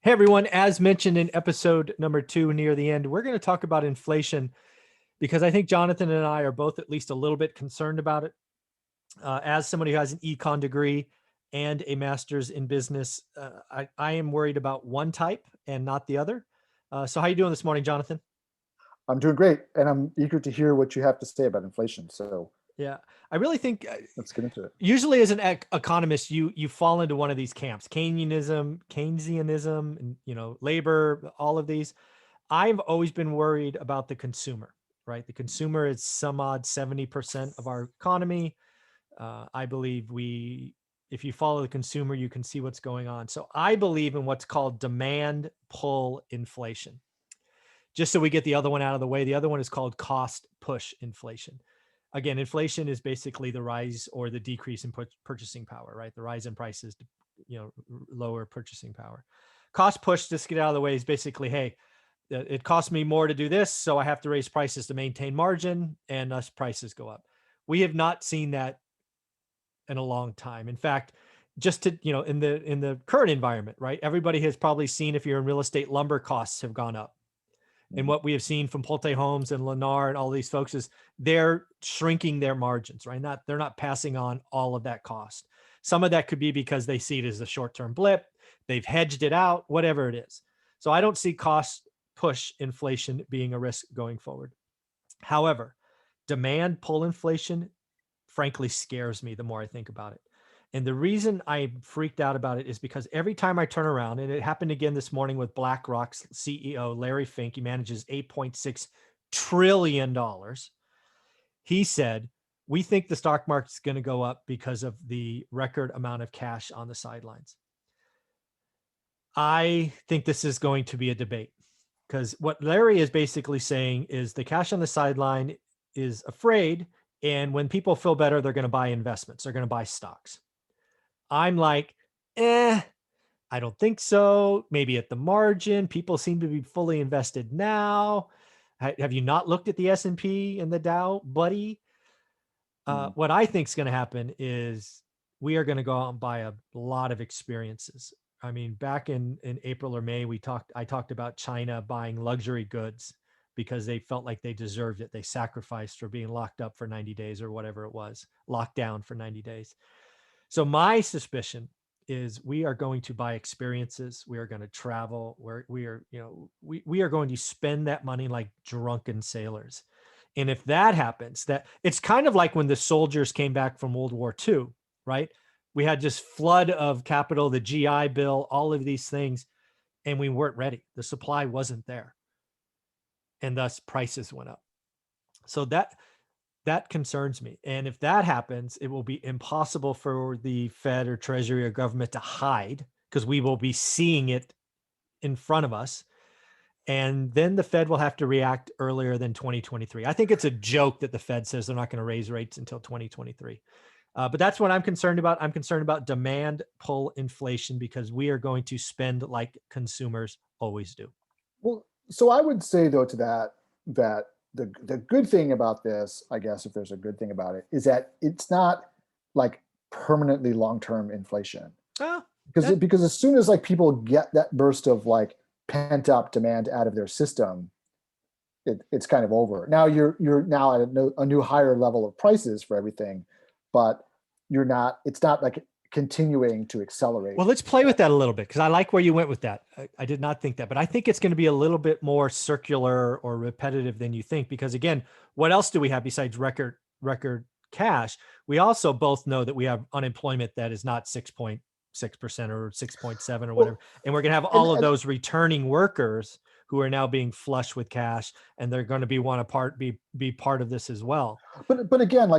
Hey everyone, as mentioned in episode number 2 near the end, we're going to talk about inflation because I think Jonathan and I are both at least a little bit concerned about it. As somebody who has an econ degree and a master's in business, I am worried about one type and not the other. So how are you doing this morning, Jonathan? I'm doing great, and I'm eager to hear what you have to say about inflation. So Yeah, I really think let's get into it. usually as an economist, you fall into one of these camps: Keynesianism, and labor, all of these. I've always been worried about the consumer, right? The consumer is some odd 70% of our economy. I believe if you follow the consumer, you can see what's going on. So I believe in what's called demand pull inflation. Just so we get the other one out of the way, the other one is called cost push inflation. Again, inflation is basically the rise or the decrease in purchasing power, right? The rise in prices, lower purchasing power. Cost push, just get out of the way, is basically, hey, it costs me more to do this, so I have to raise prices to maintain margin, and thus prices go up. We have not seen that in a long time. In fact, just to, in the current environment, right? Everybody has probably seen, if you're in real estate, lumber costs have gone up. And what we have seen from Pulte Homes and Lennar and all these folks is they're shrinking their margins, right? They're not passing on all of that cost. Some of that could be because they see it as a short-term blip. They've hedged it out, whatever it is. So I don't see cost push inflation being a risk going forward. However, demand pull inflation, frankly, scares me the more I think about it. And the reason I'm freaked out about it is because every time I turn around, and it happened again this morning with BlackRock's CEO, Larry Fink, he manages $8.6 trillion. He said, we think the stock market's going to go up because of the record amount of cash on the sidelines. I think this is going to be a debate, because what Larry is basically saying is the cash on the sideline is afraid, and when people feel better, they're going to buy investments. They're going to buy stocks. I'm like, I don't think so. Maybe at the margin. People seem to be fully invested now. Have you not looked at the S&P and the Dow, buddy? What I think is going to happen is we are going to go out and buy a lot of experiences. I mean, back in April or May, I talked about China buying luxury goods because they felt like they deserved it. They sacrificed for being locked up for 90 days or whatever it was, locked down for 90 days. So my suspicion is we are going to buy experiences. We are going to travel. We are going to spend that money like drunken sailors. And if that happens, that it's kind of like when the soldiers came back from World War II, right? We had this flood of capital, the GI Bill, all of these things, and we weren't ready. The supply wasn't there. And thus prices went up. So that concerns me. And if that happens, it will be impossible for the Fed or Treasury or government to hide, because we will be seeing it in front of us. And then the Fed will have to react earlier than 2023. I think it's a joke that the Fed says they're not going to raise rates until 2023. But that's what I'm concerned about. I'm concerned about demand pull inflation, because we are going to spend like consumers always do. Well, so I would say though to that the good thing about this, I guess, if there's a good thing about it, is that it's not like permanently long-term inflation. Oh, Because as soon as like people get that burst of like pent up demand out of their system, it's kind of over. Now you're now at a new higher level of prices for everything, but it's not like continuing to accelerate. Well, let's play with that a little bit, because I like where you went with that. I did not think that, but I think it's going to be a little bit more circular or repetitive than you think, because again, what else do we have besides record cash? We also both know that we have unemployment that is not 6.6% or 6.7 or whatever. And we're going to have all of those returning workers who are now being flush with cash, and they're going to want to be part of this as well. But again,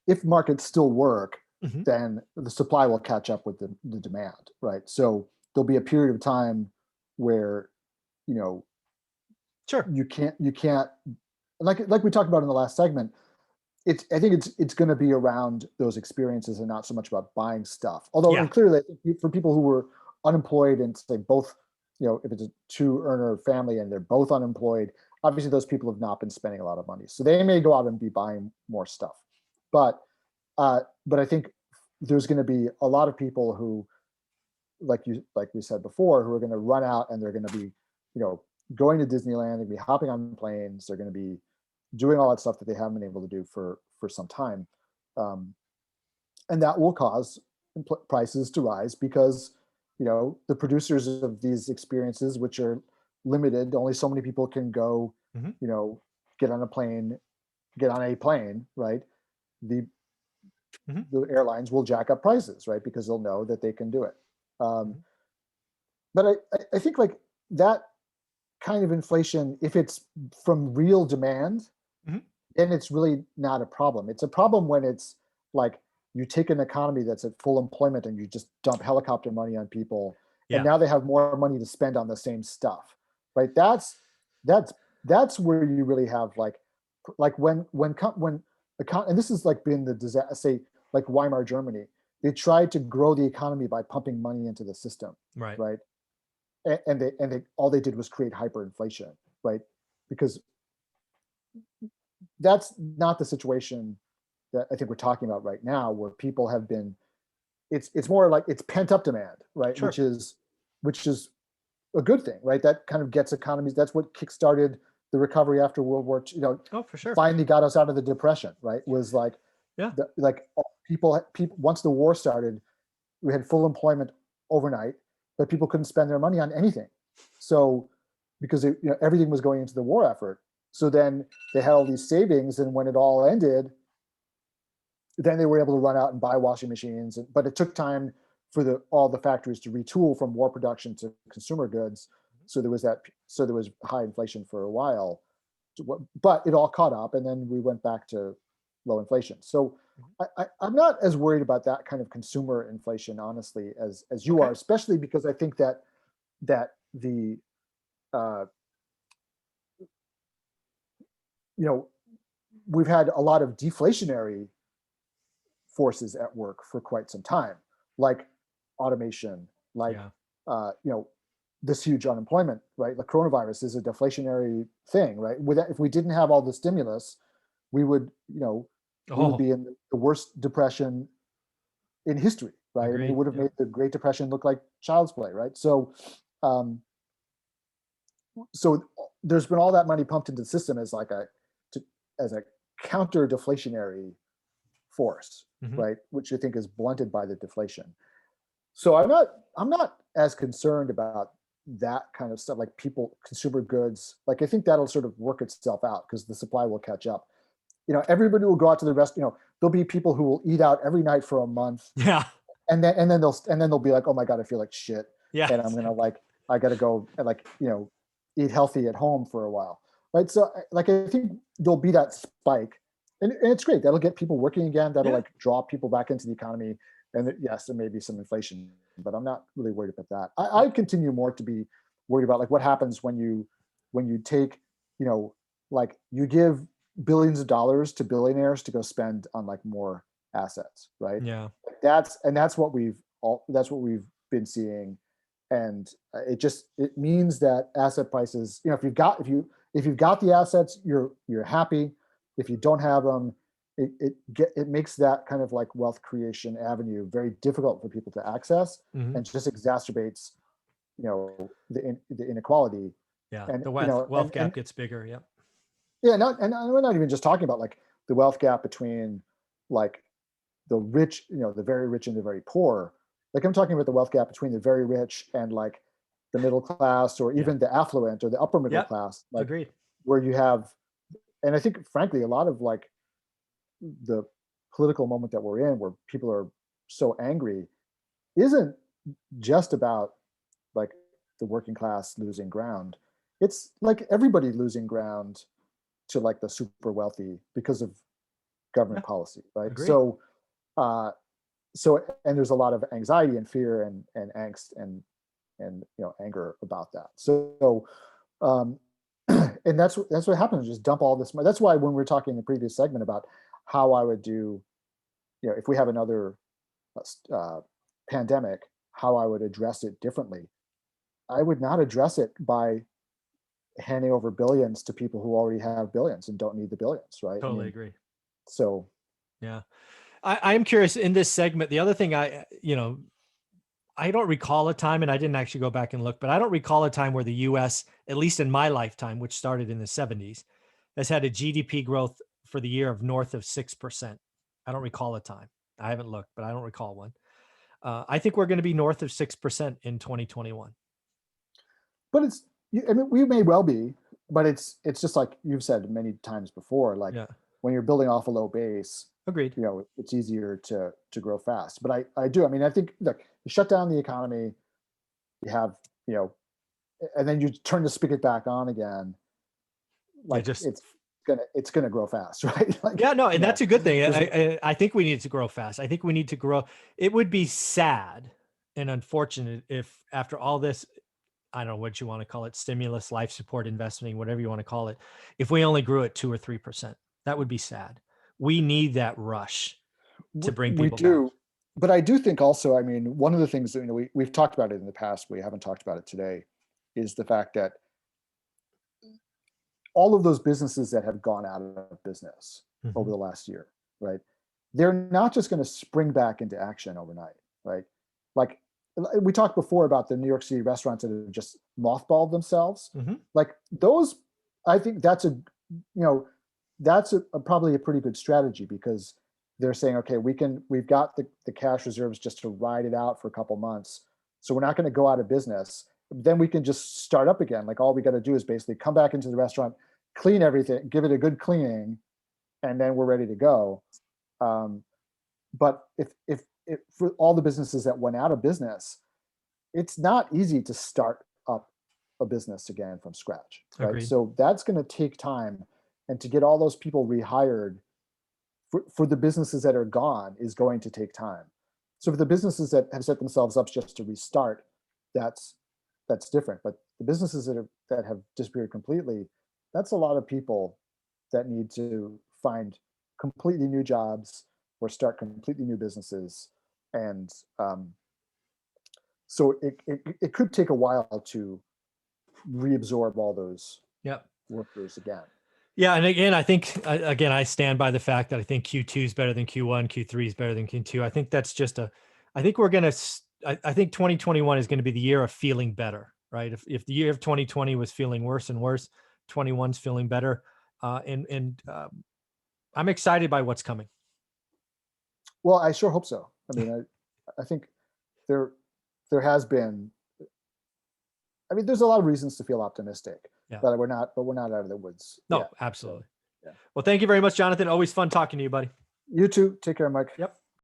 if markets still work, then the supply will catch up with the demand, right? So there'll be a period of time where, sure, you can't like we talked about in the last segment. I think it's going to be around those experiences and not so much about buying stuff. Although, and clearly, for people who were unemployed and say both, if it's a 2-earner family and they're both unemployed, obviously those people have not been spending a lot of money, so they may go out and be buying more stuff. But I think there's going to be a lot of people who like we said before, who are going to run out and they're going to be, going to Disneyland, they're going to be hopping on planes, they're going to be doing all that stuff that they haven't been able to do for some time, and that will cause prices to rise because the producers of these experiences, which are limited, only so many people can go, get on a plane, right? The the airlines will jack up prices, right? Because they'll know that they can do it. But I think like that kind of inflation, if it's from real demand, then it's really not a problem. It's a problem when it's like you take an economy that's at full employment and you just dump helicopter money on people, and now they have more money to spend on the same stuff, right? That's where you really have like and this has like been the disaster, say like Weimar Germany. They tried to grow the economy by pumping money into the system, right? And they all they did was create hyperinflation, right? Because that's not the situation that I think we're talking about right now, where people have been. It's more like it's pent up demand, right? Sure. Which is a good thing, right? That kind of gets economies. That's what kickstarted the recovery after World War II. Oh, for sure. Finally got us out of the Depression, right? Was like, people once the war started, we had full employment overnight, but people couldn't spend their money on anything. So because everything was going into the war effort. So then they had all these savings, and when it all ended, then they were able to run out and buy washing machines. But it took time for all the factories to retool from war production to consumer goods. So there was high inflation for a while, but it all caught up, and then we went back to low inflation. So I'm not as worried about that kind of consumer inflation, honestly, as you are, especially because I think that the we've had a lot of deflationary forces at work for quite some time, like automation, like this huge unemployment, right? The coronavirus is a deflationary thing, right? If we didn't have all the stimulus, we would be in the worst depression in history, right? I mean, it would have made the Great Depression look like child's play, right? So there's been all that money pumped into the system as a counter deflationary force, right? Which I think is blunted by the deflation. So I'm not as concerned about that kind of stuff, like consumer goods. Like I think that'll sort of work itself out because the supply will catch up. Everybody will go out to the rest. There'll be people who will eat out every night for a month. Yeah. And then they'll be like, oh my God, I feel like shit. Yeah. And I'm gonna I gotta go and eat healthy at home for a while. Right. So I think there'll be that spike. And it's great. That'll get people working again. That'll draw people back into the economy. And yes, there may be some inflation, but I'm not really worried about that. I continue more to be worried about what happens when you take, you give billions of dollars to billionaires to go spend on more assets, right? Yeah. That's what we've been seeing. And it means that asset prices, if you've got the assets, you're happy. If you don't have them, it makes that kind of wealth creation avenue very difficult for people to access, and just exacerbates, the inequality. Yeah, and the wealth gap gets bigger. Yeah. Yeah, and we're not even just talking about the wealth gap between the rich, the very rich and the very poor. I'm talking about the wealth gap between the very rich and the middle class, or even the affluent or the upper middle class. Agreed. Where you have. And I think, frankly, a lot of the political moment that we're in, where people are so angry, isn't just about the working class losing ground. It's everybody losing ground to the super wealthy because of government policy, right? Agreed. So, and there's a lot of anxiety and fear and angst and anger about that. So. And that's what happens. Just dump all this money. That's why when we were talking in the previous segment about how I would do, if we have another pandemic, how I would address it differently. I would not address it by handing over billions to people who already have billions and don't need the billions, right? Totally agree. So, yeah, I am curious in this segment. The other thing I don't recall a time, and I didn't actually go back and look, but I don't recall a time where the US, at least in my lifetime, which started in the 70s, has had a GDP growth for the year of north of 6%. I don't recall a time. I haven't looked, but I don't recall one. I think we're going to be north of 6% in 2021. But I mean, we may well be, but it's just like you've said many times before, like Yeah, when you're building off a low base, agreed. it's easier to grow fast. But I do. I mean, I think, look, you shut down the economy, you have, and then you turn the spigot back on again. Yeah, Like just it's gonna grow fast, right? Like, yeah, no, and that's a good thing. there's- I think we need to grow fast. I think we need to grow. It would be sad and unfortunate if after all this, I don't know what you want to call it, stimulus, life support investing, whatever you want to call it, if we only grew at 2 or 3%. That would be sad. We need that rush to bring we people back. do. But I do think also, I mean, one of the things that we've talked about it in the past, we haven't talked about it today, is the fact that all of those businesses that have gone out of business over the last year, right? They're not just going to spring back into action overnight, right? Like we talked before about the New York City restaurants that have just mothballed themselves. Like those, I think that's probably a pretty good strategy, because they're saying, okay, we've got the cash reserves just to ride it out for a couple months. So we're not going to go out of business. Then we can just start up again. Like all we got to do is basically come back into the restaurant, clean everything, give it a good cleaning, and then we're ready to go. But if for all the businesses that went out of business, it's not easy to start up a business again from scratch, right? Agreed. So that's going to take time, and to get all those people rehired for the businesses that are gone is going to take time. So for the businesses that have set themselves up just to restart, that's different. But the businesses that have disappeared completely, that's a lot of people that need to find completely new jobs or start completely new businesses. And so it could take a while to reabsorb all those workers again. Yeah, and again, I think I stand by the fact that I think Q2 is better than Q1, Q3 is better than Q2. I think that's just I think we're gonna. I think 2021 is going to be the year of feeling better, right? If the year of 2020 was feeling worse and worse, 21's feeling better, and I'm excited by what's coming. Well, I sure hope so. I mean, I think there has been. I mean, there's a lot of reasons to feel optimistic, but we're not out of the woods. No, yet. absolutely. So, Well, thank you very much, Jonathan. Always fun talking to you, buddy. You too. Take care, Mike. Yep.